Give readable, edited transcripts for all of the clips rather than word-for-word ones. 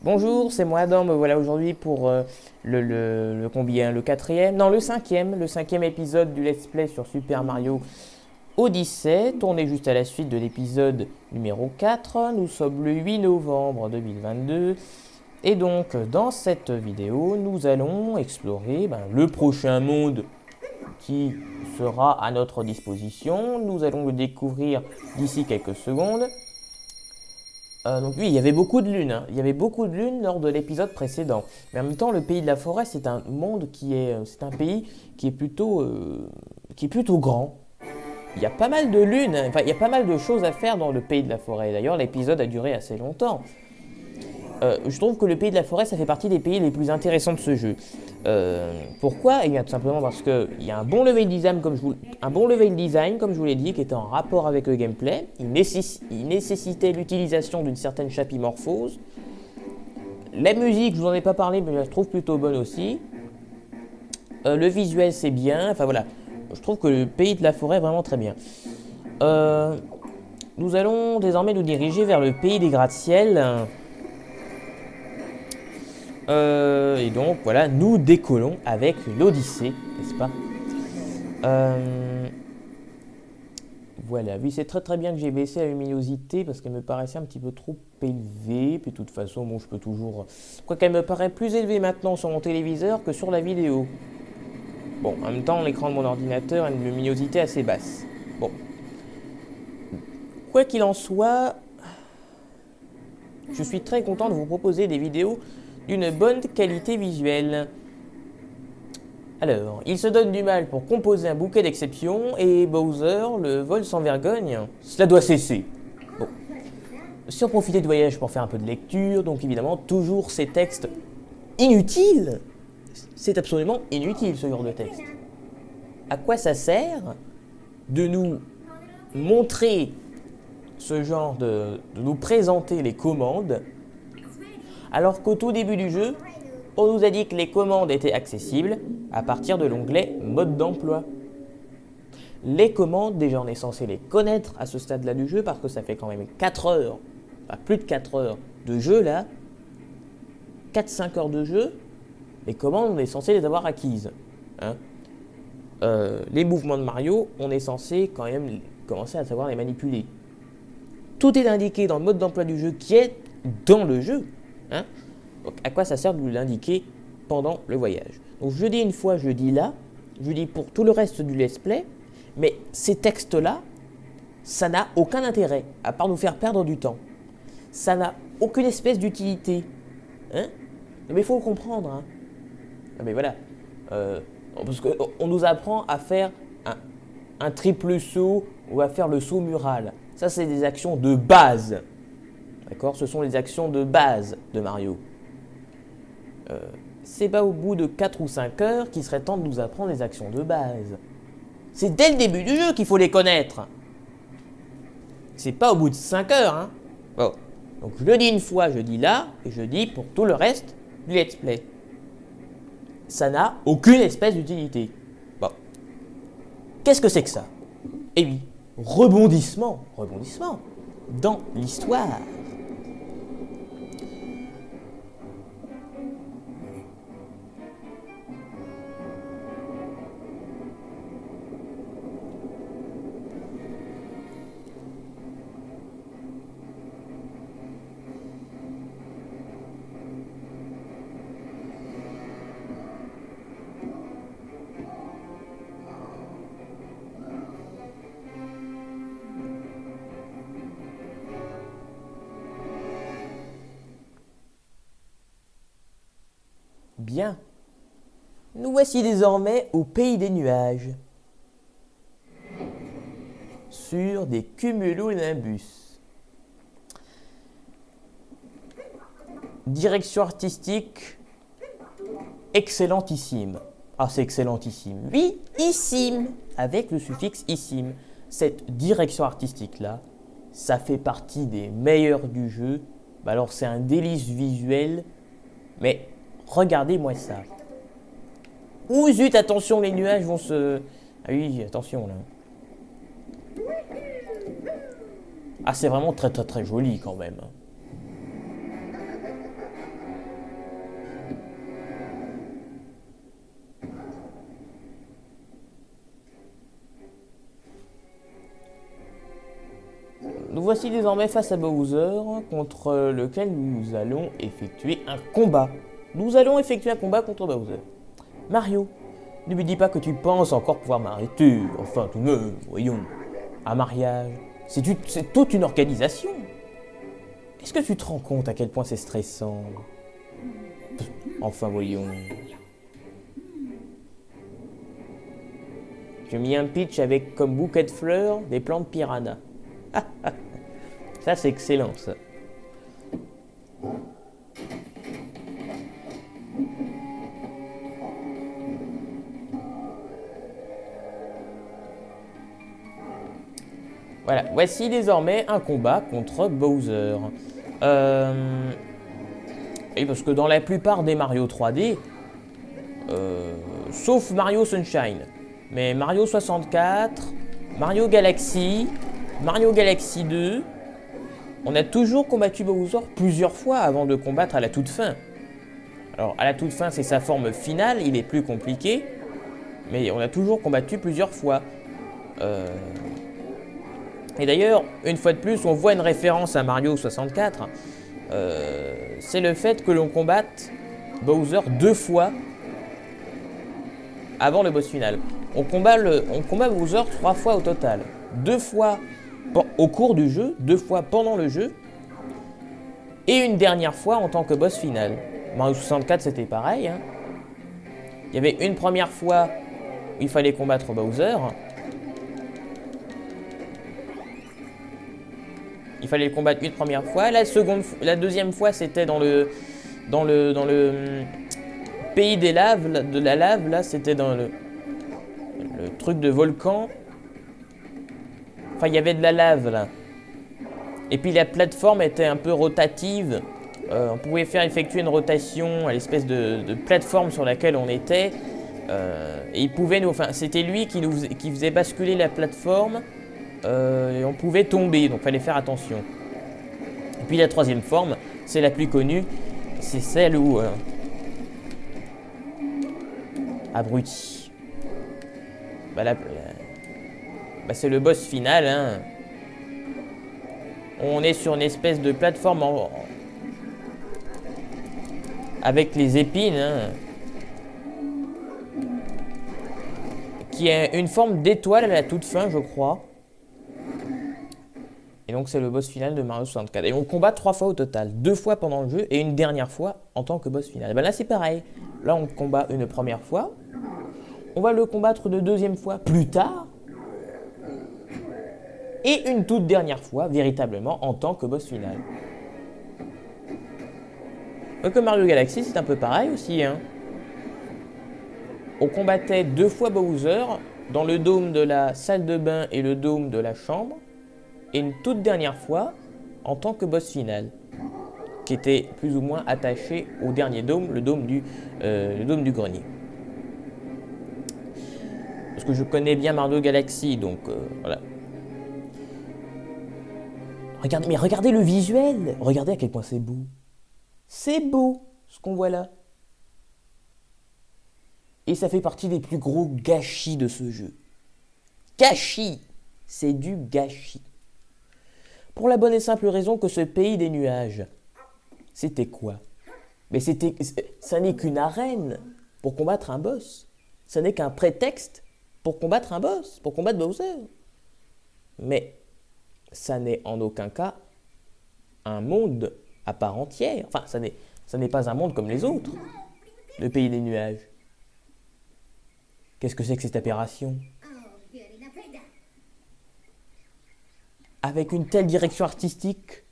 Bonjour, c'est moi Adam, me voilà aujourd'hui pour le combien? Le quatrième? Non, le cinquième épisode du Let's Play sur Super Mario Odyssey, tourné juste à la suite de l'épisode numéro 4. Nous sommes le 8 novembre 2022. Et donc, dans cette vidéo, nous allons explorer le prochain monde qui sera à notre disposition. Nous allons le découvrir d'ici quelques secondes. Donc oui, il y avait beaucoup de lunes, hein. Il y avait beaucoup de lunes lors de l'épisode précédent. Mais en même temps, le pays de la forêt, c'est un monde c'est un pays qui est plutôt grand. Il y a pas mal de lunes, hein. Enfin, il y a pas mal de choses à faire dans le pays de la forêt. D'ailleurs, l'épisode a duré assez longtemps. Je trouve que le pays de la forêt, ça fait partie des pays les plus intéressants de ce jeu. Pourquoi? Eh bien, tout simplement parce qu'il y a un bon level design, comme je vous l'ai dit, qui était en rapport avec le gameplay. Il nécessitait l'utilisation d'une certaine chapimorphose. La musique, je vous en ai pas parlé, mais je la trouve plutôt bonne aussi. Le visuel, c'est bien. Enfin voilà, je trouve que le pays de la forêt est vraiment très bien. Nous allons désormais nous diriger vers le pays des gratte-ciel. Et donc voilà, nous décollons avec l'Odyssée, n'est-ce pas? Voilà, oui, c'est très très bien que j'ai baissé la luminosité parce qu'elle me paraissait un petit peu trop élevée. Puis de toute façon, bon, je peux toujours. Quoi qu'elle me paraît plus élevée maintenant sur mon téléviseur que sur la vidéo. Bon, en même temps, l'écran de mon ordinateur a une luminosité assez basse. Bon. Quoi qu'il en soit, je suis très content de vous proposer des vidéos d'une bonne qualité visuelle. Alors, il se donne du mal pour composer un bouquet d'exceptions et Bowser le vole sans vergogne. Cela doit cesser. Bon. Si on profitait du voyage pour faire un peu de lecture, donc évidemment, toujours ces textes inutiles. C'est absolument inutile ce genre de texte. À quoi ça sert de nous montrer de nous présenter les commandes, alors qu'au tout début du jeu, on nous a dit que les commandes étaient accessibles à partir de l'onglet mode d'emploi. Les commandes, déjà on est censé les connaître à ce stade-là du jeu parce que ça fait quand même 4 heures, enfin plus de 4 heures de jeu là, 4-5 heures de jeu, les commandes on est censé les avoir acquises. Hein. Les mouvements de Mario, on est censé quand même commencer à savoir les manipuler. Tout est indiqué dans le mode d'emploi du jeu qui est dans le jeu. Hein. Donc à quoi ça sert de l'indiquer pendant le voyage? Donc je dis une fois, je dis là, je dis pour tout le reste du let's play, mais ces textes-là, ça n'a aucun intérêt, à part nous faire perdre du temps. Ça n'a aucune espèce d'utilité. Hein? Mais il faut le comprendre. Hein? Mais voilà. Parce qu'on nous apprend à faire un triple saut ou à faire le saut mural. Ça, c'est des actions de base. D'accord? Ce sont les actions de base de Mario. C'est pas au bout de 4 ou 5 heures qu'il serait temps de nous apprendre les actions de base. C'est dès le début du jeu qu'il faut les connaître. C'est pas au bout de 5 heures. Hein. Bon. Donc je le dis une fois, je dis là, et je dis pour tout le reste du let's play. Ça n'a aucune espèce d'utilité. Bon. Qu'est-ce que c'est que ça? Eh oui, rebondissement dans l'histoire. Bien. Nous voici désormais au pays des nuages. Sur des cumulonimbus. Direction artistique excellentissime. Ah, c'est excellentissime. Oui, issime, avec le suffixe issime. Cette direction artistique-là, ça fait partie des meilleures du jeu. Alors, c'est un délice visuel, mais regardez-moi ça. Ouh zut, attention, les nuages vont se... Ah oui, attention là. Ah, c'est vraiment très très très joli quand même. nous voici désormais face à Bowser, contre lequel nous allons effectuer un combat. Nous allons effectuer un combat contre Bowser. Mario, ne me dis pas que tu penses encore pouvoir m'arrêter. Enfin, tout de même, voyons. Un mariage, c'est toute une organisation. Est-ce que tu te rends compte à quel point c'est stressant? Enfin, voyons. J'ai mis un pitch avec comme bouquet de fleurs des plantes piranha. Ça, c'est excellent, ça. Voilà, voici désormais un combat contre Bowser. Et parce que dans la plupart des Mario 3D, sauf Mario Sunshine, mais Mario 64, Mario Galaxy, Mario Galaxy 2, on a toujours combattu Bowser plusieurs fois avant de combattre à la toute fin. Alors à la toute fin, c'est sa forme finale, il est plus compliqué, mais on a toujours combattu plusieurs fois. Et d'ailleurs, une fois de plus, on voit une référence à Mario 64. C'est le fait que l'on combatte Bowser 2 fois avant le boss final. On combat Bowser 3 fois au total. 2 fois au cours du jeu, 2 fois pendant le jeu, et une dernière fois en tant que boss final. Mario 64, c'était pareil. Hein. Il y avait une première fois où il fallait combattre Bowser. Il fallait le combattre une première fois. La deuxième fois, c'était dans le pays des laves, de la lave. Là, c'était dans le truc de volcan. Enfin, il y avait de la lave là. Et puis la plateforme était un peu rotative. On pouvait faire effectuer une rotation à l'espèce de plateforme sur laquelle on était. Et il pouvait c'était lui qui faisait basculer la plateforme. Et on pouvait tomber, donc il fallait faire attention. Et puis la troisième forme, c'est la plus connue, c'est celle où... abruti. C'est le boss final. Hein. On est sur une espèce de plateforme avec les épines, hein, qui a une forme d'étoile à la toute fin, je crois. Et donc c'est le boss final de Mario 64. Et on combat 3 fois au total. 2 fois pendant le jeu et une dernière fois en tant que boss final. Et là c'est pareil. Là on combat une première fois. On va le combattre une deuxième fois plus tard. Et une toute dernière fois, véritablement, en tant que boss final. Comme Mario Galaxy, c'est un peu pareil aussi. Hein. On combattait 2 fois Bowser dans le dôme de la salle de bain et le dôme de la chambre. Et une toute dernière fois en tant que boss final, qui était plus ou moins attaché au dernier dôme, le dôme du grenier. Parce que je connais bien Mario Galaxy, donc voilà. Regardez le visuel, regardez à quel point c'est beau. C'est beau ce qu'on voit là. Et ça fait partie des plus gros gâchis de ce jeu. Gâchis, c'est du gâchis. Pour la bonne et simple raison que ce pays des nuages, c'était quoi? Mais ça n'est qu'une arène pour combattre un boss. Ça n'est qu'un prétexte pour combattre un boss, pour combattre Bowser. Mais ça n'est en aucun cas un monde à part entière. Enfin, ça n'est pas un monde comme les autres, le pays des nuages. Qu'est-ce que c'est que cette aberration? Avec une telle direction artistique,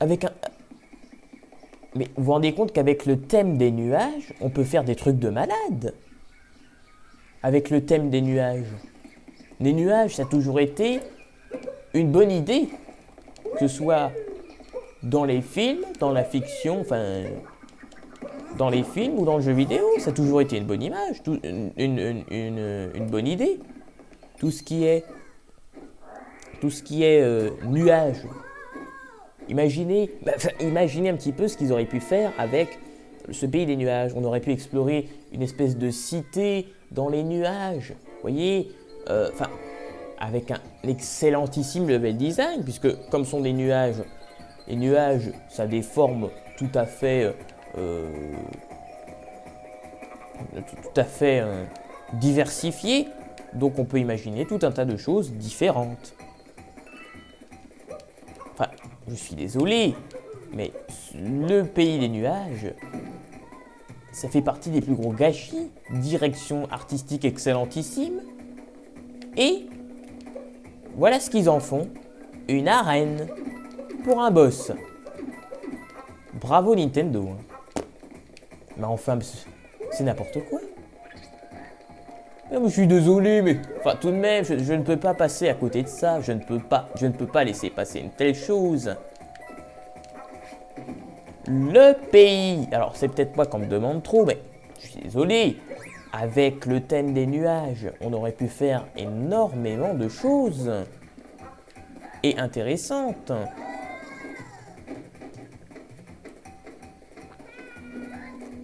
Mais vous vous rendez compte qu'avec le thème des nuages, on peut faire des trucs de malade. Avec le thème des nuages. Les nuages, ça a toujours été une bonne idée. Que ce soit dans les films, dans la fiction, enfin... Dans les films ou dans le jeu vidéo, ça a toujours été une bonne image, une bonne idée. Tout ce qui est nuages. Imaginez un petit peu ce qu'ils auraient pu faire avec ce pays des nuages. On aurait pu explorer une espèce de cité dans les nuages. Vous voyez, avec un excellentissime level design, puisque comme sont des nuages, les nuages, ça a des formes tout à fait diversifiées, donc on peut imaginer tout un tas de choses différentes. Enfin, je suis désolé, mais le pays des nuages, ça fait partie des plus gros gâchis, direction artistique excellentissime, et voilà ce qu'ils en font, une arène pour un boss. Bravo Nintendo. Mais enfin, c'est n'importe quoi. Je suis désolé, mais enfin tout de même, je ne peux pas passer à côté de ça. Je ne peux pas laisser passer une telle chose. Le pays. Alors c'est peut-être moi qu'on me demande trop, mais je suis désolé. Avec le thème des nuages, on aurait pu faire énormément de choses. Et intéressantes.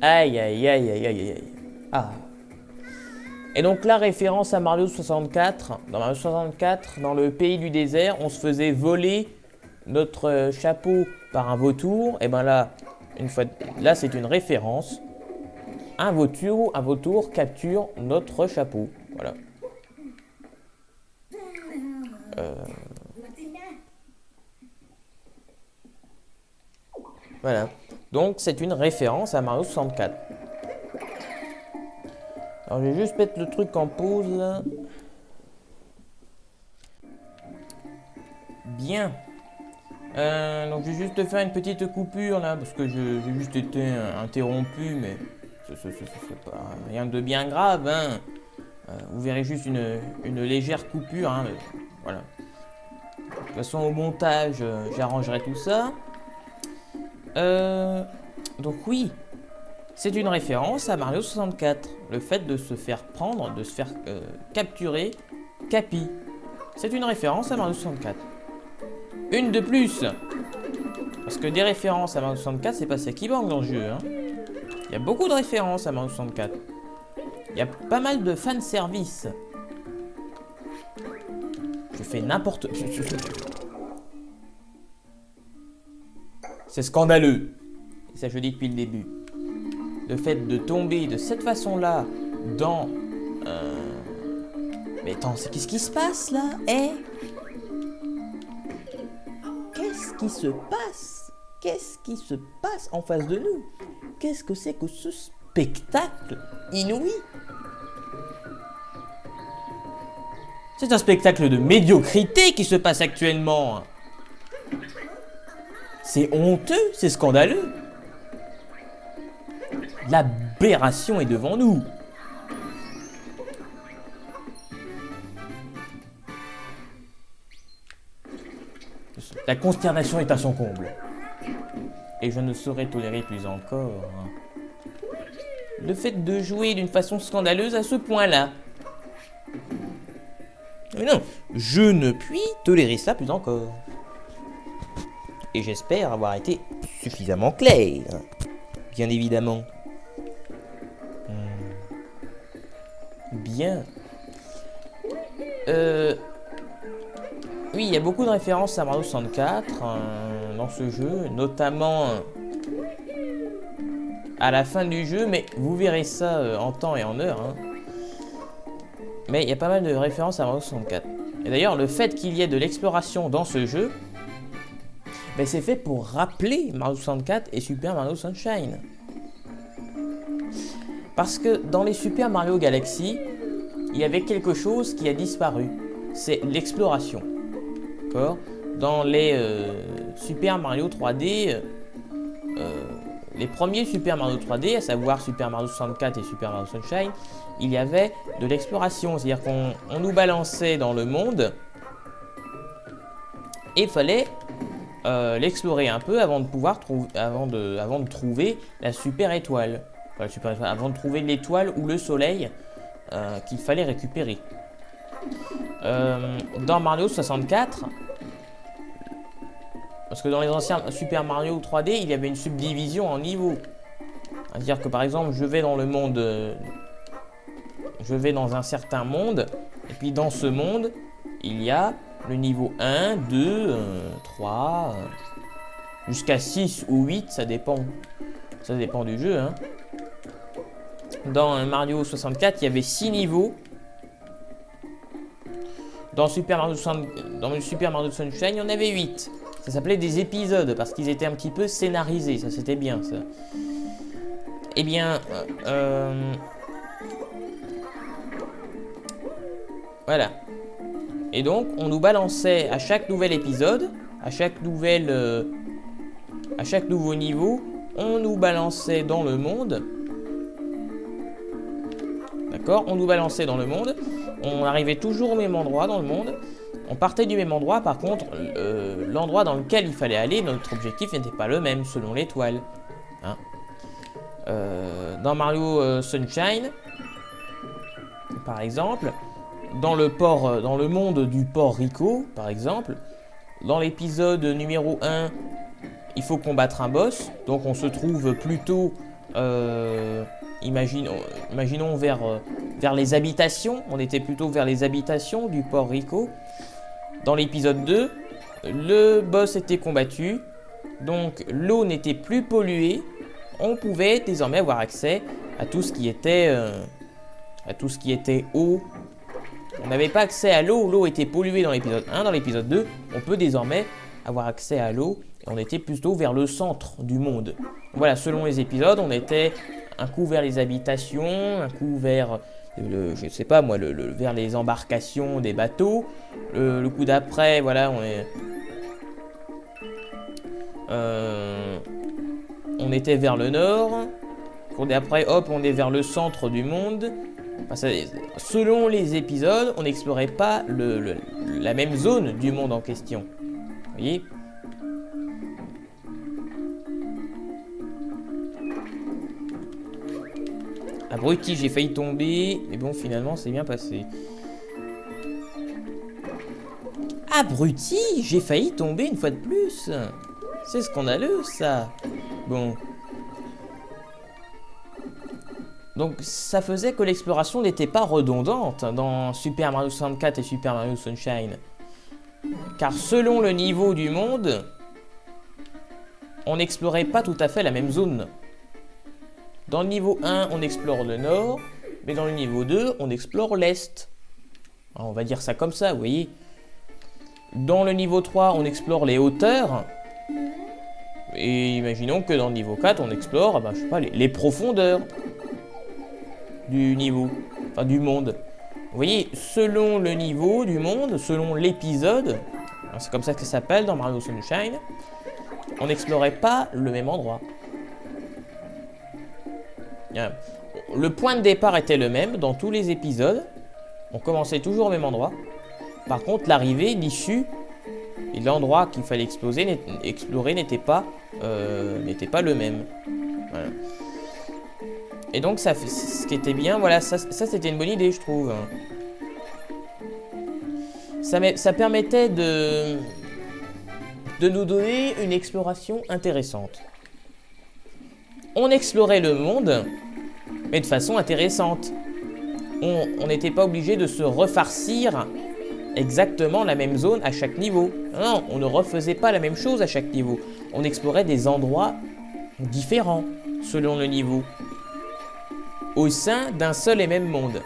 Aïe, aïe, aïe, aïe, aïe, aïe. Ah. Et donc la référence à Mario 64. Dans Mario 64, dans le pays du désert, on se faisait voler notre chapeau par un vautour. Et ben là, là c'est une référence. Un vautour capture notre chapeau. Voilà. Voilà. Donc c'est une référence à Mario 64. Alors je vais juste mettre le truc en pause là. Bien. Donc je vais juste faire une petite coupure là parce que j'ai juste été interrompu, mais c'est pas rien de bien grave, hein. Vous verrez juste une légère coupure, hein, mais voilà. De toute façon au montage j'arrangerai tout ça. Donc oui, c'est une référence à Mario 64. Le fait de se faire prendre, de se faire capturer Capi. C'est une référence à Mario 64. Une de plus. Parce que des références à Mario 64, c'est pas ça qui manque dans le jeu, hein. Il y a beaucoup de références à Mario 64. Il y a pas mal de fanservice. Je fais n'importe... C'est scandaleux. Et ça, je dis depuis le début. Le fait de tomber de cette façon-là dans... Mais attends, qu'est-ce qui se passe là? Qu'est-ce qui se passe? Qu'est-ce qui se passe en face de nous? Qu'est-ce que c'est que ce spectacle inouï? C'est un spectacle de médiocrité qui se passe actuellement. C'est honteux, c'est scandaleux. L'aberration est devant nous. La consternation est à son comble. Et je ne saurais tolérer plus encore le fait de jouer d'une façon scandaleuse à ce point-là. Mais non, je ne puis tolérer ça plus encore. Et j'espère avoir été suffisamment clair, bien évidemment. Bien. Oui, il y a beaucoup de références à Mario 64 dans ce jeu, notamment à la fin du jeu, mais vous verrez ça en temps et en heure. Hein. Mais il y a pas mal de références à Mario 64. Et d'ailleurs, le fait qu'il y ait de l'exploration dans ce jeu, ben, c'est fait pour rappeler Mario 64 et Super Mario Sunshine. Parce que dans les Super Mario Galaxy, il y avait quelque chose qui a disparu. C'est l'exploration. D'accord ? Dans les Super Mario 3D, les premiers Super Mario 3D, à savoir Super Mario 64 et Super Mario Sunshine, il y avait de l'exploration. C'est-à-dire qu'on nous balançait dans le monde et il fallait l'explorer un peu avant de pouvoir avant de trouver la super étoile. Enfin, la super étoile, avant de trouver l'étoile ou le soleil qu'il fallait récupérer. Dans Mario 64, parce que dans les anciens Super Mario 3D, il y avait une subdivision en niveaux. C'est-à-dire que par exemple, je vais dans le monde, je vais dans un certain monde, et puis dans ce monde, il y a le niveau 1, 2, 3, jusqu'à 6 ou 8, ça dépend. Ça dépend du jeu, hein. Dans Mario 64, il y avait 6 niveaux. Dans Super Mario Sunshine, il y en avait 8. Ça s'appelait des épisodes parce qu'ils étaient un petit peu scénarisés. Ça, c'était bien, ça. Eh bien, voilà. Et donc, on nous balançait à chaque nouvel épisode, à chaque nouveau niveau, on nous balançait dans le monde. D'accord? On nous balançait dans le monde. On arrivait toujours au même endroit dans le monde. On partait du même endroit. Par contre, l'endroit dans lequel il fallait aller, notre objectif n'était pas le même selon l'étoile. Hein? Dans Mario Sunshine, par exemple, dans le monde du port Rico, par exemple, dans l'épisode numéro 1, il faut combattre un boss. Donc on se trouve plutôt, imaginons vers les habitations. On était plutôt vers les habitations du port Rico. Dans l'épisode 2, le boss était combattu. Donc l'eau n'était plus polluée. On pouvait désormais avoir accès à tout ce qui était eau. On n'avait pas accès à l'eau. L'eau était polluée dans l'épisode 1. Dans l'épisode 2, on peut désormais avoir accès à l'eau. Et on était plutôt vers le centre du monde. Voilà, selon les épisodes, on était un coup vers les habitations, un coup vers, je sais pas moi, vers les embarcations des bateaux. Le coup d'après, voilà, on était vers le nord. Le coup d'après, hop, on est vers le centre du monde. Enfin, selon les épisodes, on n'explorait pas la même zone du monde en question. Vous voyez ? Abruti, j'ai failli tomber, mais bon, finalement, c'est bien passé. Abruti, j'ai failli tomber une fois de plus. C'est scandaleux, ça. Bon. Donc, ça faisait que l'exploration n'était pas redondante dans Super Mario 64 et Super Mario Sunshine. Car selon le niveau du monde, on n'explorait pas tout à fait la même zone. Dans le niveau 1, on explore le nord, mais dans le niveau 2, on explore l'est. On va dire ça comme ça, vous voyez. Dans le niveau 3, on explore les hauteurs. Et imaginons que dans le niveau 4, on explore, je sais pas, les profondeurs du niveau, enfin du monde. Vous voyez, selon le niveau du monde, selon l'épisode, c'est comme ça que ça s'appelle dans Mario Sunshine, on n'explorait pas le même endroit. Le point de départ était le même dans tous les épisodes. On commençait toujours au même endroit. Par contre, l'arrivée, l'issue et l'endroit qu'il fallait explorer n'était pas le même. Voilà. Et donc, ce qui était bien, voilà, ça c'était une bonne idée, je trouve. Ça permettait de nous donner une exploration intéressante. On explorait le monde, mais de façon intéressante. On n'était pas obligé de se refarcir exactement la même zone à chaque niveau. Non, on ne refaisait pas la même chose à chaque niveau. On explorait des endroits différents selon le niveau, au sein d'un seul et même monde.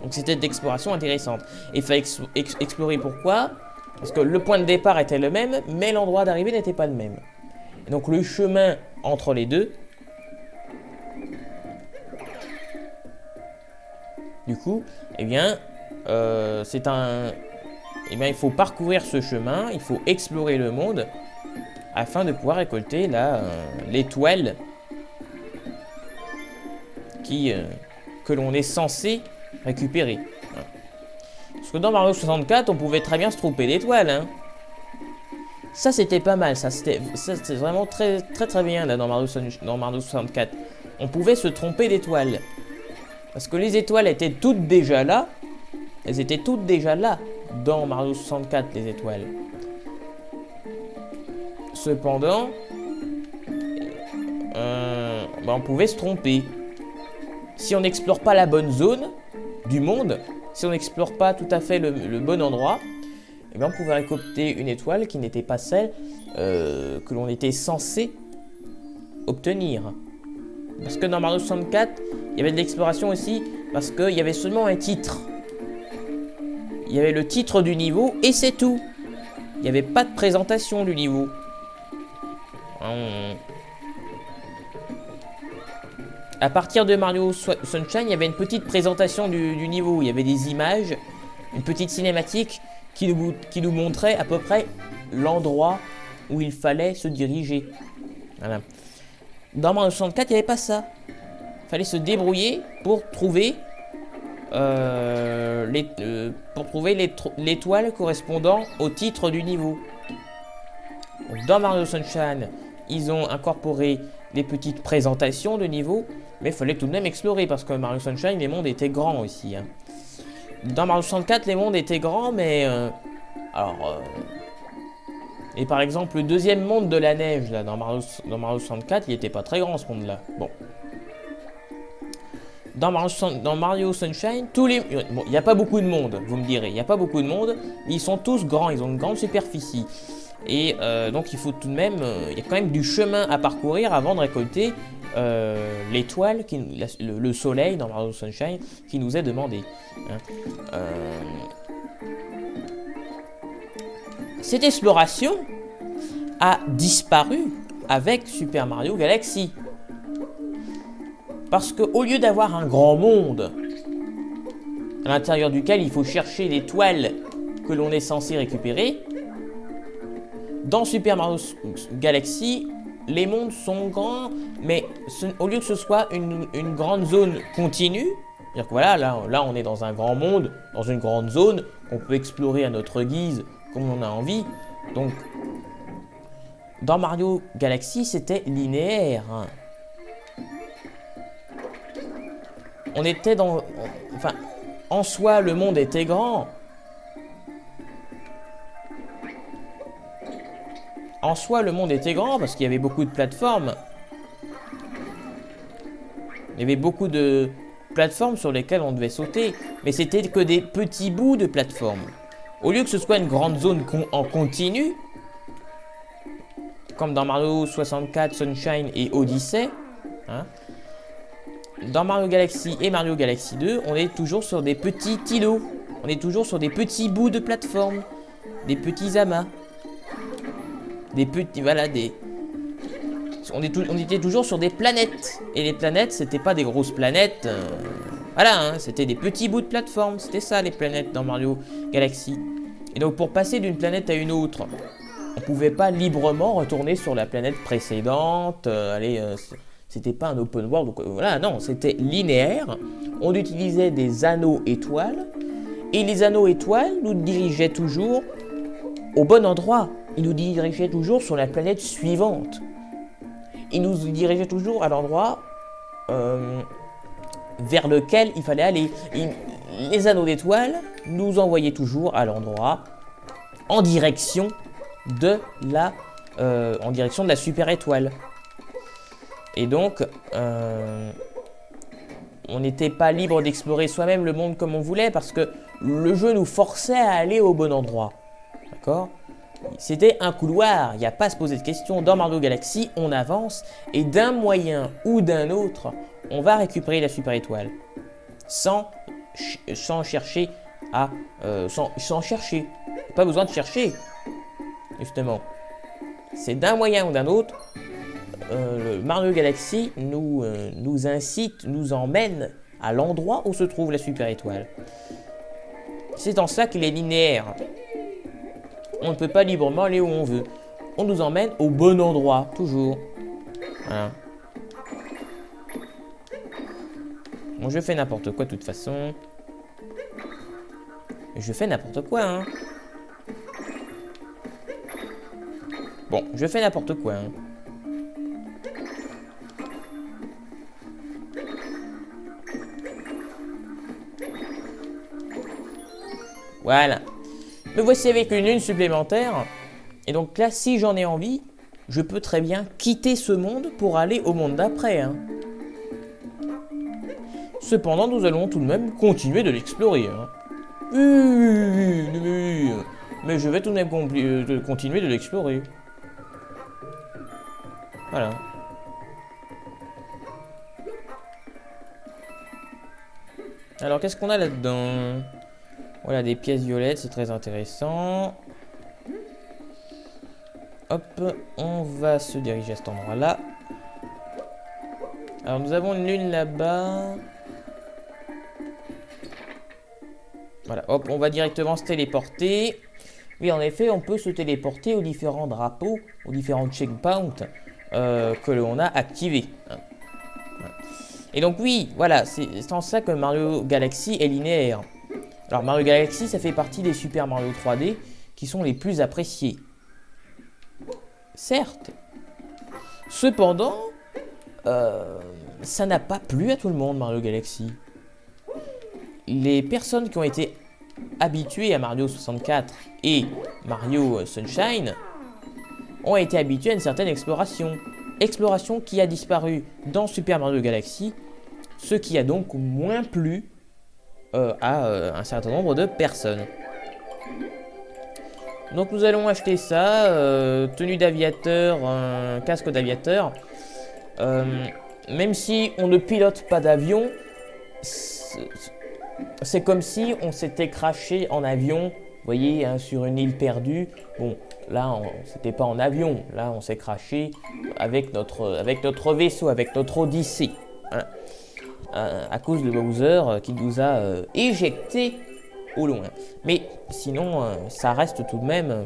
Donc c'était de l'exploration intéressante. Et il fallait explorer pourquoi? Parce que le point de départ était le même, mais l'endroit d'arrivée n'était pas le même. Et donc le chemin entre les deux, du coup, eh bien, il faut parcourir ce chemin, il faut explorer le monde afin de pouvoir récolter l'étoile que l'on est censé récupérer. Parce que dans Mario 64, on pouvait très bien se tromper d'étoiles. Hein. Ça, c'était pas mal. Ça, c'était vraiment très, très, très bien là, dans Mario 64. On pouvait se tromper d'étoiles. Parce que les étoiles étaient toutes déjà là. Elles étaient toutes déjà là dans Mario 64, les étoiles. Cependant, on pouvait se tromper. Si on n'explore pas la bonne zone du monde, si on n'explore pas tout à fait le bon endroit, eh bien on pouvait récolter une étoile qui n'était pas celle que l'on était censé obtenir. Parce que dans Mario 64, il y avait de l'exploration aussi, parce qu'il y avait seulement un titre. Il y avait le titre du niveau et c'est tout. Il n'y avait pas de présentation du niveau. À partir de Mario Sunshine, il y avait une petite présentation du niveau. Il y avait des images, une petite cinématique qui nous montrait à peu près l'endroit où il fallait se diriger. Voilà. Dans Mario 64, il n'y avait pas ça. Il fallait se débrouiller pour trouver l'étoile correspondant au titre du niveau. Donc, dans Mario Sunshine, ils ont incorporé des petites présentations de niveau, mais il fallait tout de même explorer parce que Mario Sunshine, les mondes étaient grands aussi. Hein. Dans Mario 64, les mondes étaient grands, mais et par exemple, le deuxième monde de la neige là, dans Mario 64, il n'était pas très grand ce monde-là. Bon. Dans Mario Sunshine, il n'y a pas beaucoup de monde, vous me direz. Il n'y a pas beaucoup de monde, mais ils sont tous grands, ils ont une grande superficie. Et donc il faut tout de même, il y a quand même du chemin à parcourir avant de récolter l'étoile, le soleil dans Mario Sunshine qui nous est demandé. Hein. Cette exploration a disparu avec Super Mario Galaxy. Parce qu'au lieu d'avoir un grand monde à l'intérieur duquel il faut chercher l'étoile que l'on est censé récupérer, dans Super Mario Galaxy, les mondes sont grands, mais au lieu que ce soit une grande zone continue, c'est-à-dire que voilà, là on est dans un grand monde, dans une grande zone, on peut explorer à notre guise comme on a envie. Donc, dans Mario Galaxy, c'était linéaire. Hein. On était dans... Enfin, en soi, le monde était grand. En soi, le monde était grand parce qu'il y avait beaucoup de plateformes. Il y avait beaucoup de plateformes sur lesquelles on devait sauter. Mais c'était que des petits bouts de plateformes. Au lieu que ce soit une grande zone en continu, comme dans Mario 64, Sunshine et Odyssey, hein, dans Mario Galaxy et Mario Galaxy 2, on est toujours sur des petits îlots. On est toujours sur des petits bouts de plateforme. Des petits amas. Des petits... Voilà, des... On était toujours sur des planètes. Et les planètes, c'était pas des grosses planètes. Voilà, hein, c'était des petits bouts de plateforme. C'était ça, les planètes dans Mario Galaxy. Et donc, pour passer d'une planète à une autre, on pouvait pas librement retourner sur la planète précédente. C'était pas un open world. Donc, voilà, non, c'était linéaire. On utilisait des anneaux étoiles. Et les anneaux étoiles nous dirigeaient toujours au bon endroit. Ils nous dirigeaient toujours sur la planète suivante. Ils nous dirigeaient toujours à l'endroit vers lequel il fallait aller. Et les anneaux d'étoiles nous envoyaient toujours à l'endroit en direction de la super étoile. Et donc, on n'était pas libre d'explorer soi-même le monde comme on voulait parce que le jeu nous forçait à aller au bon endroit. D'accord ? C'était un couloir, il n'y a pas à se poser de questions. Dans Mario Galaxy, on avance et d'un moyen ou d'un autre, on va récupérer la super étoile. Sans chercher à... sans chercher. Pas besoin de chercher, justement. C'est d'un moyen ou d'un autre. Le Mario Galaxy nous incite, nous emmène à l'endroit où se trouve la super étoile. C'est en ça qu'il est linéaire. On ne peut pas librement aller où on veut. On nous emmène au bon endroit, toujours. Voilà. Bon, je fais n'importe quoi de toute façon. Je fais n'importe quoi, hein. Bon, je fais n'importe quoi, hein. Voilà. Me voici avec une lune supplémentaire. Et donc là, si j'en ai envie, je peux très bien quitter ce monde pour aller au monde d'après. Hein. Cependant, nous allons tout de même continuer de l'explorer. Hein. Mais je vais tout de même continuer de l'explorer. Voilà. Alors, qu'est-ce qu'on a là-dedans? Voilà, des pièces violettes, c'est très intéressant. Hop, on va se diriger à cet endroit-là. Alors, nous avons une lune là-bas. Voilà, hop, on va directement se téléporter. Oui, en effet, on peut se téléporter aux différents drapeaux, aux différents checkpoints que l'on a activés. Et donc oui, voilà, c'est en ça que Mario Galaxy est linéaire. Alors Mario Galaxy, ça fait partie des Super Mario 3D qui sont les plus appréciés. Certes. Cependant, ça n'a pas plu à tout le monde, Mario Galaxy. Les personnes qui ont été habituées à Mario 64 et Mario Sunshine ont été habituées à une certaine exploration. Exploration qui a disparu dans Super Mario Galaxy, ce qui a donc moins plu à un certain nombre de personnes. Donc nous allons acheter ça, tenue d'aviateur, un casque d'aviateur. Même si on ne pilote pas d'avion, c'est comme si on s'était crashé en avion, vous voyez, hein, sur une île perdue. Bon, là, c'était pas en avion, là, on s'est crashé avec notre vaisseau, avec notre Odyssée. Hein, à cause de Bowser qui nous a éjectés au loin. Mais sinon, ça reste tout de même...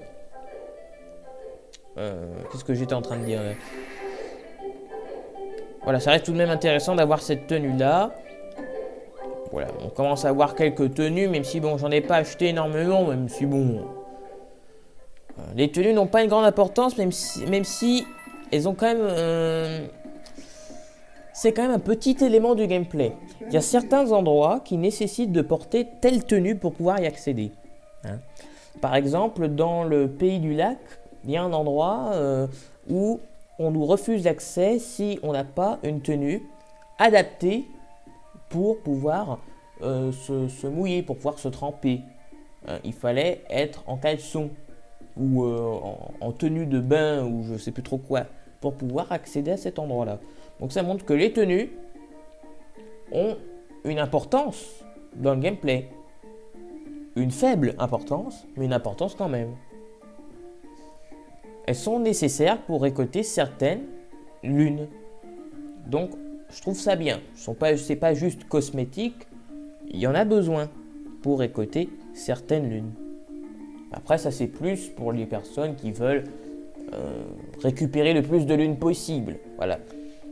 Qu'est-ce que j'étais en train de dire là? Voilà, ça reste tout de même intéressant d'avoir cette tenue-là. Voilà, on commence à avoir quelques tenues, même si bon, j'en ai pas acheté énormément, même si bon... les tenues n'ont pas une grande importance, même si elles ont quand même... c'est quand même un petit élément du gameplay. Il y a certains endroits qui nécessitent de porter telle tenue pour pouvoir y accéder. Hein. Par exemple, dans le pays du lac, il y a un endroit où on nous refuse l'accès si on n'a pas une tenue adaptée pour pouvoir se mouiller, pour pouvoir se tremper. Hein, il fallait être en caleçon ou en tenue de bain ou je sais plus trop quoi pour pouvoir accéder à cet endroit-là. Donc ça montre que les tenues ont une importance dans le gameplay. Une faible importance, mais une importance quand même. Elles sont nécessaires pour récolter certaines lunes. Donc je trouve ça bien. C'est pas juste cosmétique, il y en a besoin pour récolter certaines lunes. Après ça c'est plus pour les personnes qui veulent récupérer le plus de lunes possible. Voilà.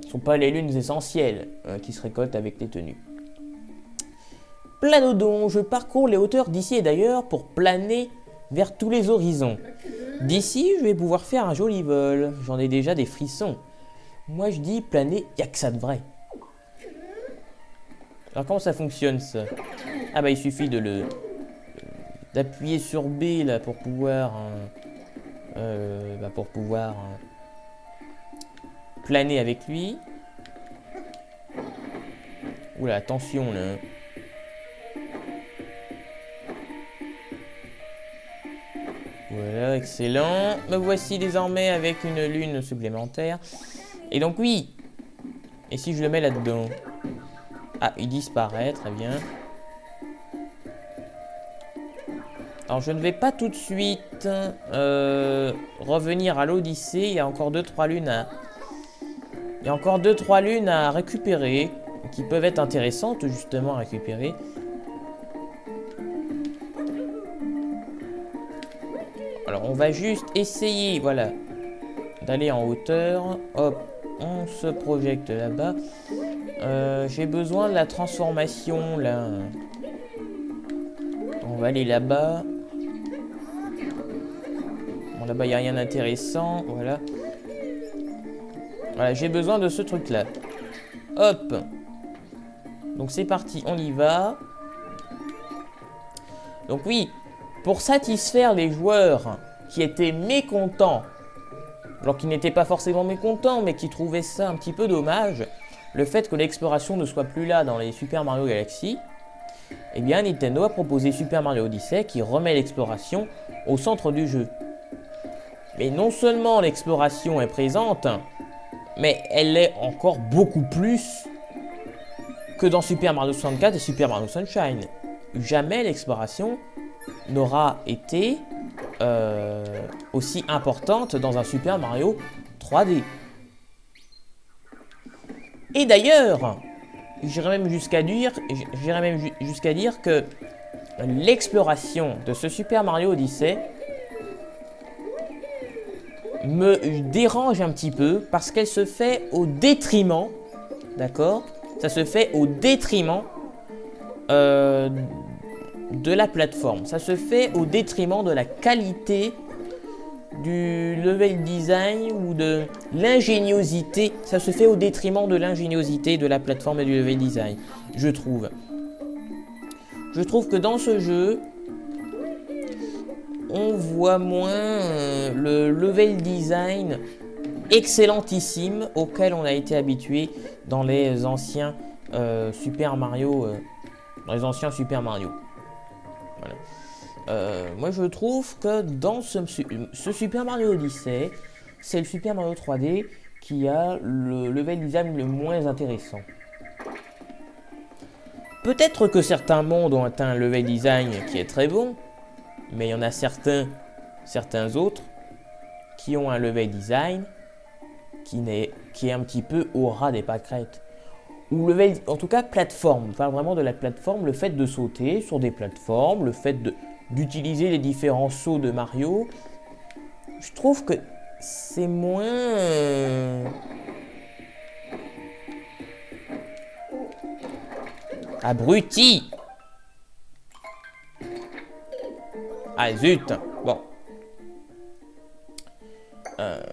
Ce ne sont pas les lunes essentielles qui se récoltent avec les tenues. Planodon, je parcours les hauteurs d'ici et d'ailleurs pour planer vers tous les horizons. D'ici, je vais pouvoir faire un joli vol. J'en ai déjà des frissons. Moi, je dis planer, il n'y a que ça de vrai. Alors, comment ça fonctionne, ça? Ah bah, il suffit d'appuyer sur B, là, pour pouvoir... planer avec lui. Oula, attention là. Voilà, excellent. Me voici désormais avec une lune supplémentaire. Et donc oui. Et si je le mets là-dedans? Ah, il disparaît, très bien. Alors je ne vais pas tout de suite revenir à l'Odyssée. Il y a encore 2-3 lunes à... Il y a encore 2-3 lunes à récupérer, qui peuvent être intéressantes justement à récupérer. Alors on va juste essayer, voilà, d'aller en hauteur. Hop, on se projette là-bas. J'ai besoin de la transformation là. On va aller là-bas. Bon, là-bas il n'y a rien d'intéressant, voilà. Voilà, j'ai besoin de ce truc-là. Hop. Donc c'est parti, on y va. Donc oui, pour satisfaire les joueurs qui étaient mécontents, alors qu'ils n'étaient pas forcément mécontents, mais qui trouvaient ça un petit peu dommage, le fait que l'exploration ne soit plus là dans les Super Mario Galaxy, Eh bien, Nintendo a proposé Super Mario Odyssey qui remet l'exploration au centre du jeu. Mais non seulement l'exploration est présente, mais elle est encore beaucoup plus que dans Super Mario 64 et Super Mario Sunshine. Jamais l'exploration n'aura été aussi importante dans un Super Mario 3D. Et d'ailleurs, j'irais même jusqu'à dire que l'exploration de ce Super Mario Odyssey me dérange un petit peu parce qu'elle se fait au détriment, d'accord? Ça se fait au détriment de la plateforme. Ça se fait au détriment de la qualité du level design ou de l'ingéniosité. Ça se fait au détriment de l'ingéniosité de la plateforme et du level design, je trouve. Je trouve que dans ce jeu, on voit moins le level design excellentissime auquel on a été habitué dans les anciens Super Mario. Dans les anciens Super Mario. Voilà. Moi je trouve que dans ce Super Mario Odyssey, c'est le Super Mario 3D qui a le level design le moins intéressant. Peut-être que certains mondes ont atteint un level design qui est très bon, mais il y en a certains autres qui ont un level design qui est un petit peu au ras des pâquerettes. Ou level, en tout cas plateforme, on parle vraiment de la plateforme, le fait de sauter sur des plateformes, le fait d'utiliser les différents sauts de Mario. Je trouve que c'est moins... Abruti! Ah zut! Bon.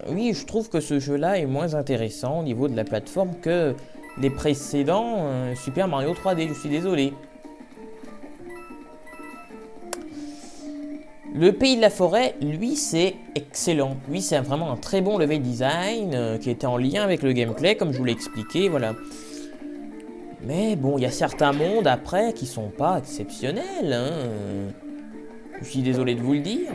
Oui, je trouve que ce jeu-là est moins intéressant au niveau de la plateforme que les précédents Super Mario 3D, je suis désolé. Le pays de la forêt, lui, c'est excellent. Lui, c'est vraiment un très bon level design qui était en lien avec le gameplay, comme je vous l'ai expliqué, voilà. Mais bon, il y a certains mondes après qui sont pas exceptionnels, hein. Je suis désolé de vous le dire.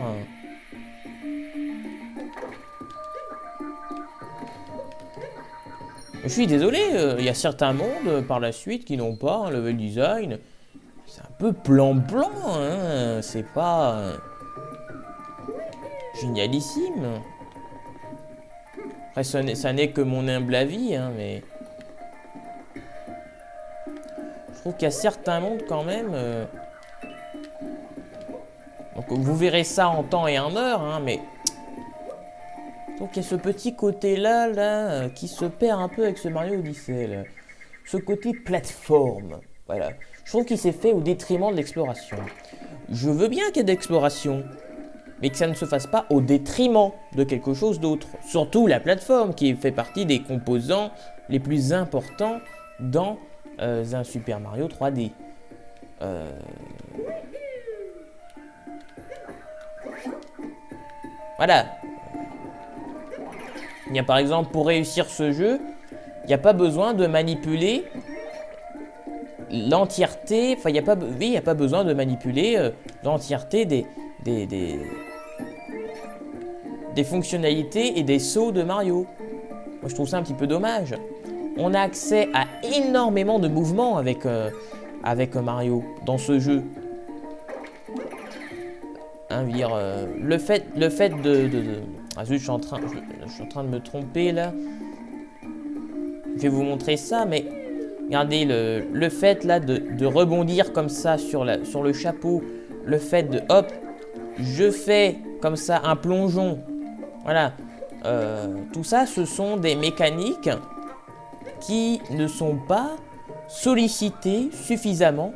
Je suis désolé, il y a certains mondes par la suite qui n'ont pas un level design. C'est un peu plan-plan, hein. C'est pas génialissime. Après, ça n'est que mon humble avis, hein, mais... Je trouve qu'il y a certains mondes quand même... Donc vous verrez ça en temps et en heure, hein, mais... Donc il y a ce petit côté-là qui se perd un peu avec ce Mario Odyssey. Là. Ce côté plateforme. Voilà. Je trouve qu'il s'est fait au détriment de l'exploration. Je veux bien qu'il y ait d'exploration, mais que ça ne se fasse pas au détriment de quelque chose d'autre. Surtout la plateforme qui fait partie des composants les plus importants dans un Super Mario 3D. Voilà. Il y a par exemple, pour réussir ce jeu, il n'y a pas besoin de manipuler l'entièreté, enfin il n'y a pas besoin de manipuler l'entièreté des fonctionnalités et des sauts de Mario. Moi je trouve ça un petit peu dommage. On a accès à énormément de mouvements avec Mario dans ce jeu. Hein, dire, le fait ah zut, je suis en train de me tromper là. Je vais vous montrer ça, mais regardez le fait là de rebondir comme ça sur le chapeau, le fait de hop, je fais comme ça un plongeon. Voilà, tout ça, ce sont des mécaniques qui ne sont pas sollicitées suffisamment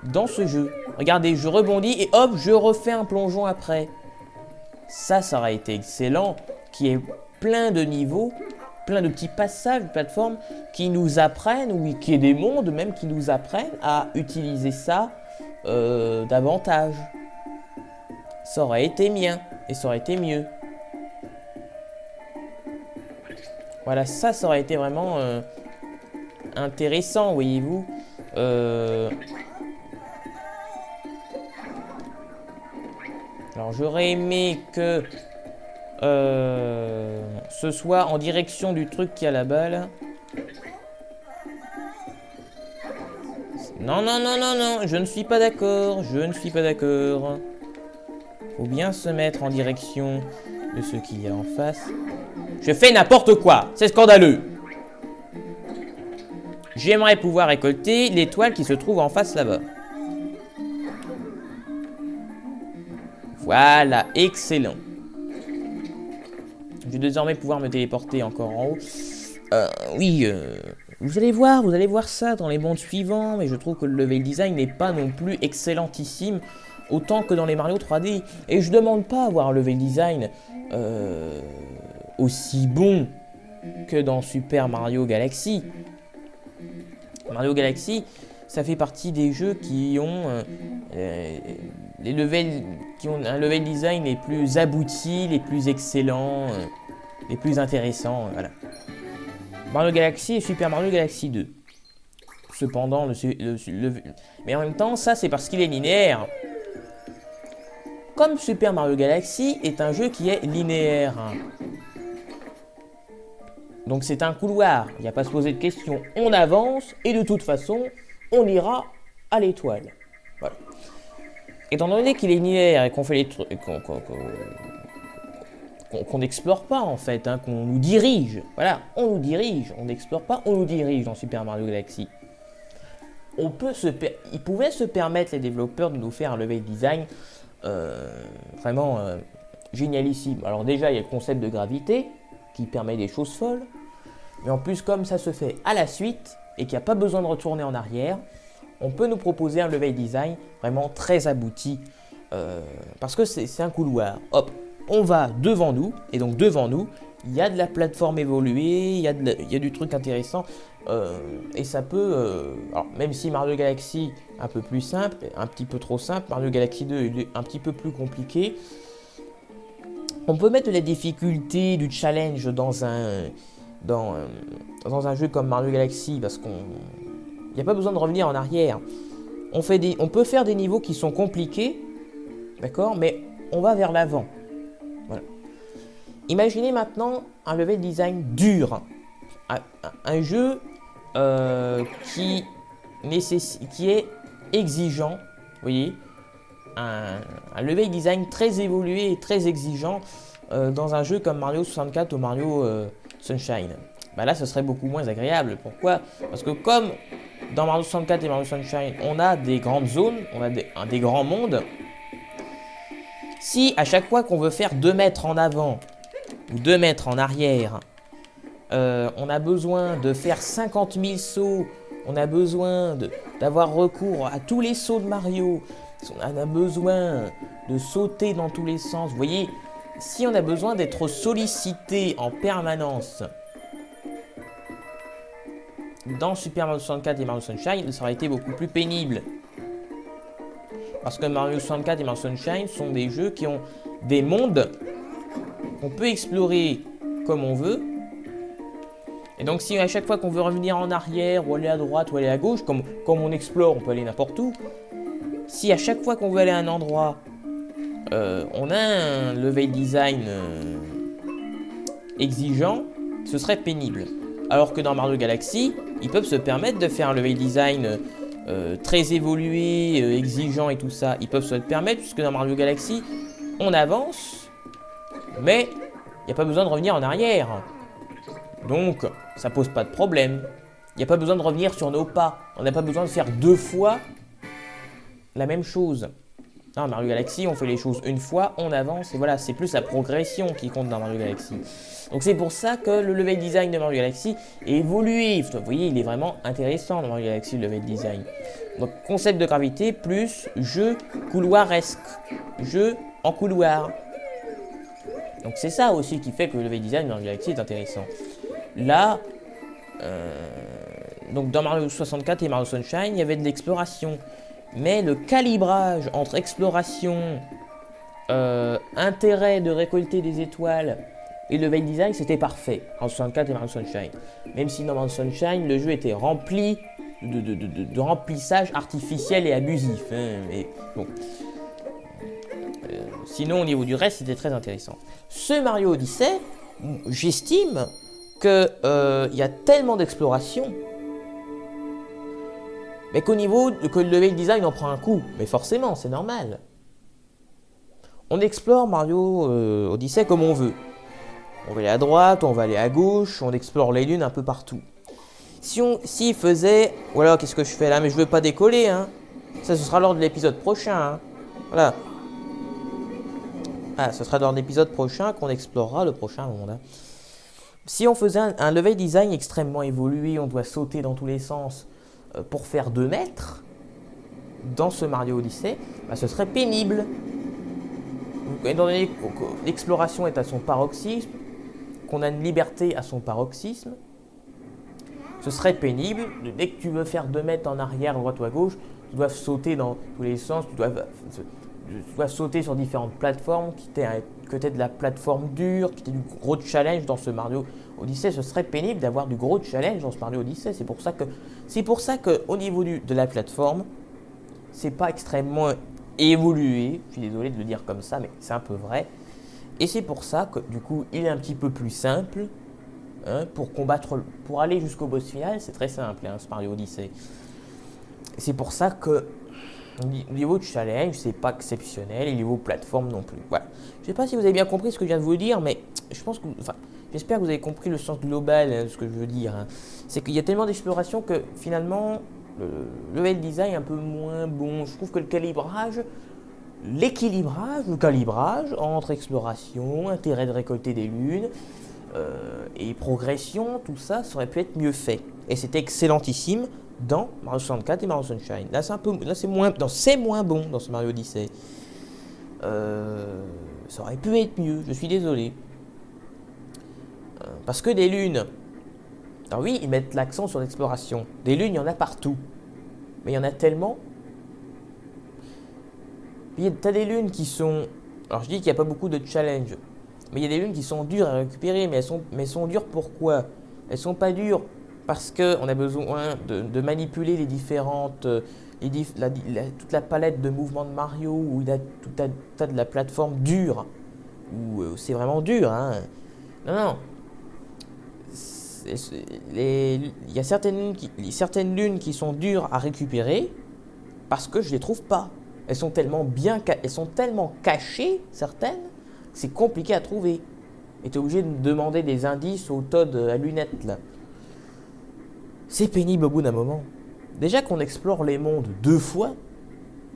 dans ce jeu. Regardez, je rebondis et hop, je refais un plongeon après. Ça aurait été excellent, qui est plein de niveaux, plein de petits passages de plateforme qui nous apprennent, ou qui est des mondes même qui nous apprennent à utiliser ça davantage. Ça aurait été bien, et ça aurait été mieux. Voilà, ça aurait été vraiment intéressant, voyez-vous. Alors j'aurais aimé que ce soit en direction du truc qui a la balle. Non, non, non, non, non, je ne suis pas d'accord, je ne suis pas d'accord. Faut bien se mettre en direction de ce qu'il y a en face. Je fais n'importe quoi, c'est scandaleux. J'aimerais pouvoir récolter l'étoile qui se trouve en face là-bas. Voilà, excellent. Je vais désormais pouvoir me téléporter encore en haut. Oui, vous allez voir ça dans les mondes suivants, mais je trouve que le level design n'est pas non plus excellentissime, autant que dans les Mario 3D. Et je demande pas à avoir un level design aussi bon que dans Super Mario Galaxy. Mario Galaxy, ça fait partie des jeux qui ont un level design les plus aboutis, les plus excellents, les plus intéressants, voilà. Mario Galaxy et Super Mario Galaxy 2. Cependant, mais en même temps, ça c'est parce qu'il est linéaire. Comme Super Mario Galaxy est un jeu qui est linéaire. Donc c'est un couloir, il n'y a pas à se poser de questions. On avance et de toute façon, on ira à l'étoile. Voilà. Étant donné qu'il est linéaire et qu'on fait les trucs, qu'on n'explore pas en fait, hein, qu'on nous dirige. Voilà, on nous dirige, on n'explore pas, on nous dirige dans Super Mario Galaxy. Ils pouvaient se permettre, les développeurs, de nous faire un level design vraiment génialissime. Alors déjà, il y a le concept de gravité qui permet des choses folles. Mais en plus, comme ça se fait à la suite et qu'il n'y a pas besoin de retourner en arrière, on peut nous proposer un level design vraiment très abouti. Parce que c'est un couloir. Hop, on va devant nous, et donc devant nous, il y a de la plateforme évoluée, il y a du truc intéressant, et ça peut, alors même si Mario Galaxy un peu plus simple, un petit peu trop simple, Mario Galaxy 2 est un petit peu plus compliqué, on peut mettre de la difficulté, du challenge dans un jeu comme Mario Galaxy, parce qu'il n'y a pas besoin de revenir en arrière. On peut faire des niveaux qui sont compliqués, d'accord, mais on va vers l'avant. Voilà. Imaginez maintenant un level design dur, un jeu qui est exigeant, vous voyez, un level design très évolué et très exigeant dans un jeu comme Mario 64 ou Mario Sunshine. Bah là, ce serait beaucoup moins agréable. Pourquoi? Parce que comme dans Mario 64 et Mario Sunshine, on a des grandes zones, on a des grands mondes. Si à chaque fois qu'on veut faire 2 mètres en avant ou 2 mètres en arrière, on a besoin de faire 50 000 sauts, on a besoin d'avoir recours à tous les sauts de Mario, on a besoin de sauter dans tous les sens. Vous voyez, si on a besoin d'être sollicité en permanence dans Super Mario 64 et Mario Sunshine, ça aurait été beaucoup plus pénible. Parce que Mario 64 et Mario Sunshine sont des jeux qui ont des mondes qu'on peut explorer comme on veut. Et donc si à chaque fois qu'on veut revenir en arrière, ou aller à droite, ou aller à gauche, comme on explore, on peut aller n'importe où. Si à chaque fois qu'on veut aller à un endroit, on a un level design exigeant, ce serait pénible. Alors que dans Mario Galaxy, ils peuvent se permettre de faire un level design très évolué, exigeant et tout ça. Ils peuvent se le permettre puisque dans Mario Galaxy, on avance, mais il n'y a pas besoin de revenir en arrière. Donc, ça pose pas de problème. Il n'y a pas besoin de revenir sur nos pas. On n'a pas besoin de faire 2 fois la même chose. Dans Mario Galaxy, on fait les choses une fois, on avance, et voilà, c'est plus la progression qui compte dans Mario Galaxy. Donc c'est pour ça que le level design de Mario Galaxy est évolué. Vous voyez, il est vraiment intéressant dans Mario Galaxy, le level design. Donc concept de gravité plus jeu couloiresque, jeu en couloir. Donc c'est ça aussi qui fait que le level design de Mario Galaxy est intéressant. Là, donc dans Mario 64 et Mario Sunshine, il y avait de l'exploration. Mais le calibrage entre exploration, intérêt de récolter des étoiles et level design, c'était parfait en 64 et Mario Sunshine. Même si dans Mario Sunshine, le jeu était rempli de remplissage artificiel et abusif. Hein, mais bon, Sinon, au niveau du reste, c'était très intéressant. Ce Mario Odyssey, j'estime qu'il y a tellement d'exploration, mais que le level design en prend un coup. Mais forcément, c'est normal. On explore Mario Odyssey comme on veut. On va aller à droite, on va aller à gauche, on explore les lunes un peu partout. S'il faisait... Voilà, qu'est-ce que je fais là? Mais je veux pas décoller, hein. Ça, ce sera lors de l'épisode prochain, hein. Voilà. Ah, ce sera dans l'épisode prochain qu'on explorera le prochain monde, hein. Si on faisait un level design extrêmement évolué, on doit sauter dans tous les sens pour faire 2 mètres dans ce Mario Odyssey, bah, ce serait pénible. Donc, étant donné que l'exploration est à son paroxysme, qu'on a une liberté à son paroxysme, ce serait pénible. Dès que tu veux faire 2 mètres en arrière, à droite ou à gauche, tu dois sauter dans tous les sens, tu dois sauter sur différentes plateformes, que tu aies de la plateforme dure, que tu aies du gros challenge dans ce Mario Odyssey. Ce serait pénible d'avoir du gros challenge dans ce Mario Odyssey. C'est pour ça que au niveau de la plateforme, c'est pas extrêmement évolué. Je suis désolé de le dire comme ça, mais c'est un peu vrai. Et c'est pour ça que du coup, il est un petit peu plus simple. Hein, pour aller jusqu'au boss final, c'est très simple, hein, ce Mario Odyssey. Et c'est pour ça que au niveau de challenge, c'est pas exceptionnel, et niveau plateforme non plus. Voilà. Je sais pas si vous avez bien compris ce que je viens de vous dire, mais je pense que, j'espère que vous avez compris le sens global de ce que je veux dire, hein. C'est qu'il y a tellement d'exploration que finalement, le level design est un peu moins bon. Je trouve que le calibrage entre exploration, intérêt de récolter des lunes et progression, tout ça, ça aurait pu être mieux fait. Et c'était excellentissime dans Mario 64 et Mario Sunshine. Là, c'est moins bon dans ce Mario Odyssey. Ça aurait pu être mieux, je suis désolé. Parce que des lunes, alors oui, ils mettent l'accent sur l'exploration. Des lunes, il y en a partout. Mais il y en a tellement. Puis t'as des lunes qui sont... Alors je dis qu'il n'y a pas beaucoup de challenge. Mais il y a des lunes qui sont dures à récupérer. Mais elles sont dures pourquoi? Elles sont pas dures parce qu'on a besoin de manipuler les différentes... toute la palette de mouvements de Mario, où il y a tout tas de la plateforme dure. Où c'est vraiment dur, hein. Non. Il y a certaines lunes qui sont dures à récupérer parce que je les trouve pas. Elles sont tellement cachées, certaines, c'est compliqué à trouver. Et tu es obligé de demander des indices au Toad à lunettes là. C'est pénible au bout d'un moment. Déjà qu'on explore les mondes 2 fois,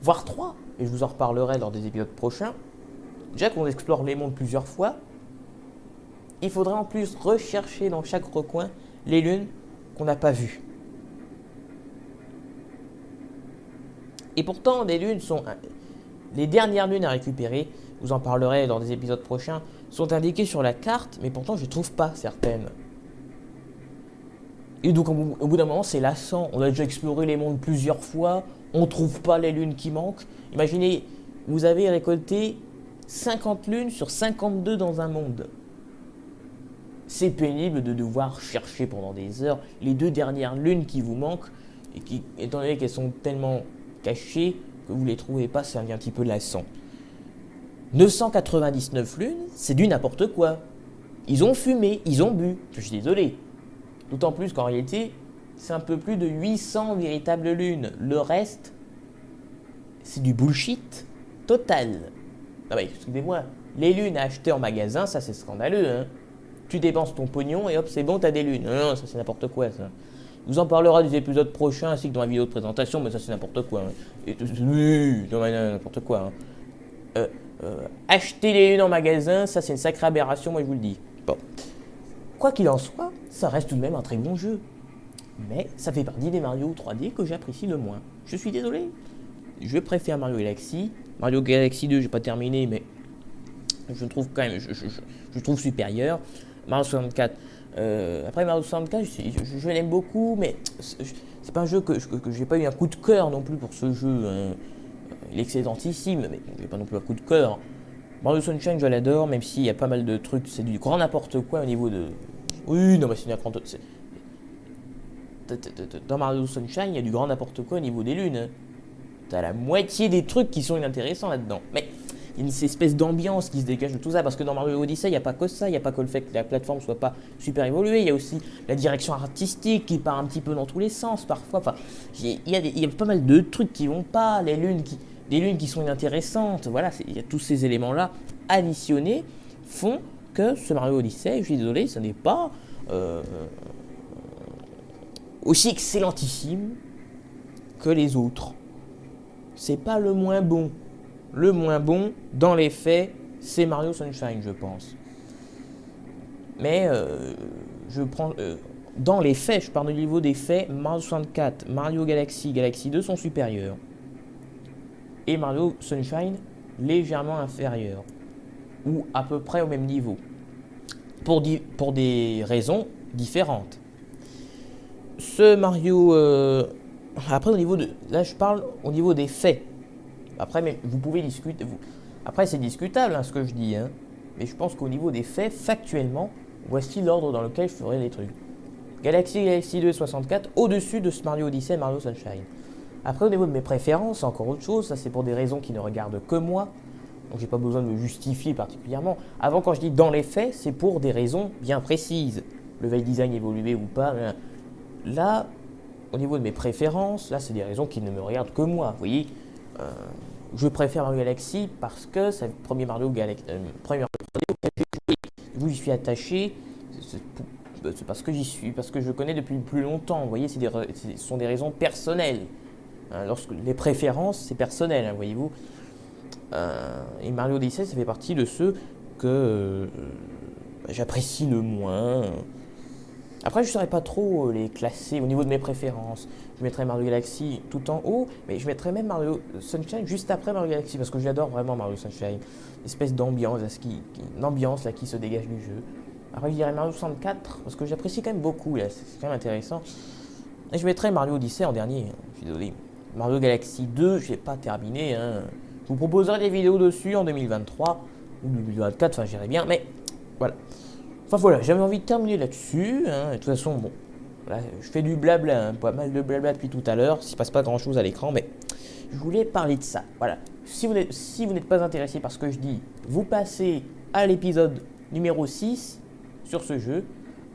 voire 3, et je vous en reparlerai lors des épisodes prochains. Déjà qu'on explore les mondes plusieurs fois, il faudrait en plus rechercher dans chaque recoin les lunes qu'on n'a pas vues. Et pourtant, les dernières lunes à récupérer, je vous en parlerai lors des épisodes prochains, sont indiquées sur la carte, mais pourtant je ne trouve pas certaines. Et donc au bout d'un moment, c'est lassant. On a déjà exploré les mondes plusieurs fois, on ne trouve pas les lunes qui manquent. Imaginez, vous avez récolté 50 lunes sur 52 dans un monde. C'est pénible de devoir chercher pendant des heures les 2 dernières lunes qui vous manquent, et qui, étant donné qu'elles sont tellement cachées que vous ne les trouvez pas, ça devient un petit peu lassant. 999 lunes, c'est du n'importe quoi. Ils ont fumé, ils ont bu. Je suis désolé. D'autant plus qu'en réalité, c'est un peu plus de 800 véritables lunes. Le reste, c'est du bullshit total. Non mais, excusez-moi, les lunes à acheter en magasin, ça c'est scandaleux, hein. Tu dépenses ton pognon et hop, c'est bon, t'as des lunes. Non, ça c'est n'importe quoi, ça. On vous en parlera des épisodes prochains ainsi que dans la vidéo de présentation, mais ça c'est n'importe quoi, hein. Oui, n'importe quoi, hein. Acheter les lunes en magasin, ça c'est une sacrée aberration, moi je vous le dis. Bon. Quoi qu'il en soit, ça reste tout de même un très bon jeu. Mais ça fait partie des Mario 3D que j'apprécie le moins. Je suis désolé. Je préfère Mario Galaxy. Mario Galaxy 2, j'ai pas terminé, mais je le trouve quand même, je trouve supérieur. Mario 64. Après Mario 64, je l'aime beaucoup, mais c'est pas un jeu que j'ai pas eu un coup de cœur non plus pour ce jeu, hein. Il est excellentissime, mais j'ai pas non plus un coup de cœur. Mario Sunshine, je l'adore, même s'il y a pas mal de trucs, c'est du grand n'importe quoi au niveau de... Oui, non, mais c'est une grande... Dans Mario Sunshine, il y a du grand n'importe quoi au niveau des lunes, hein. T'as la moitié des trucs qui sont inintéressants là-dedans. Mais une espèce d'ambiance qui se dégage de tout ça. Parce que dans Mario Odyssey, il n'y a pas que ça. Il n'y a pas que le fait que la plateforme soit pas super évoluée. Il y a aussi la direction artistique qui part un petit peu dans tous les sens parfois. Enfin, il y a pas mal de trucs qui vont pas. Les lunes qui sont inintéressantes. Voilà, il y a tous ces éléments-là additionnés font que ce Mario Odyssey, je suis désolé, ce n'est pas aussi excellentissime que les autres. C'est pas le moins bon. Le moins bon, dans les faits, c'est Mario Sunshine, je pense. Mais je prends dans les faits, je parle au niveau des faits, Mario 64, Mario Galaxy, Galaxy 2 sont supérieurs. Et Mario Sunshine, légèrement inférieur. Ou à peu près au même niveau. Pour des raisons différentes. Ce Mario... après, au niveau de... Là, je parle au niveau des faits. Après, mais vous pouvez discuter... Après, c'est discutable, hein, ce que je dis. Hein. Mais je pense qu'au niveau des faits, factuellement, voici l'ordre dans lequel je ferai les trucs. Galaxy 2 et 64, au-dessus de ce Mario Odyssey et Mario Sunshine. Après, au niveau de mes préférences, c'est encore autre chose. Ça, c'est pour des raisons qui ne regardent que moi. Donc, j'ai pas besoin de me justifier particulièrement. Avant, quand je dis dans les faits, c'est pour des raisons bien précises. Le level design évolué ou pas. Là, au niveau de mes préférences, là, c'est des raisons qui ne me regardent que moi. Vous voyez, je préfère Mario Galaxy parce que c'est le premier Mario Galaxy. Premier Mario 3D, j'y suis attaché. C'est parce que j'y suis, parce que je connais depuis plus longtemps. Vous voyez, ce sont des raisons personnelles. Lorsque les préférences, c'est personnel, hein, voyez-vous. Et Mario Odyssey, ça fait partie de ceux que j'apprécie le moins. Après, je ne saurais pas trop les classer au niveau de mes préférences. Je mettrais Mario Galaxy tout en haut, mais je mettrais même Mario Sunshine juste après Mario Galaxy, parce que j'adore vraiment Mario Sunshine. Une espèce d'ambiance, une ambiance là, qui se dégage du jeu. Après, je dirais Mario 64, parce que j'apprécie quand même beaucoup, là, c'est quand même intéressant. Et je mettrais Mario Odyssey en dernier, je suis désolé. Mario Galaxy 2, je ne l'ai pas terminé. Hein. Je vous proposerai des vidéos dessus en 2023 ou 2024, enfin j'irai bien, mais voilà. Enfin voilà, j'avais envie de terminer là-dessus. Hein. De toute façon, bon, là, je fais du blabla, hein, pas mal de blabla depuis tout à l'heure. Il ne se passe pas grand-chose à l'écran, mais je voulais parler de ça. Voilà. Si vous n'êtes pas intéressé par ce que je dis, vous passez à l'épisode numéro 6 sur ce jeu.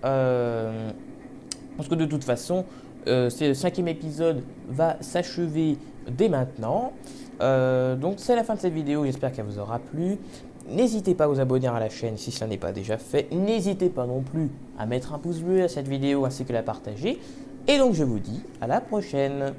Parce que de toute façon, le 5e épisode va s'achever dès maintenant. Donc c'est la fin de cette vidéo, j'espère qu'elle vous aura plu. N'hésitez pas à vous abonner à la chaîne si cela n'est pas déjà fait. N'hésitez pas non plus à mettre un pouce bleu à cette vidéo ainsi que la partager. Et donc je vous dis à la prochaine.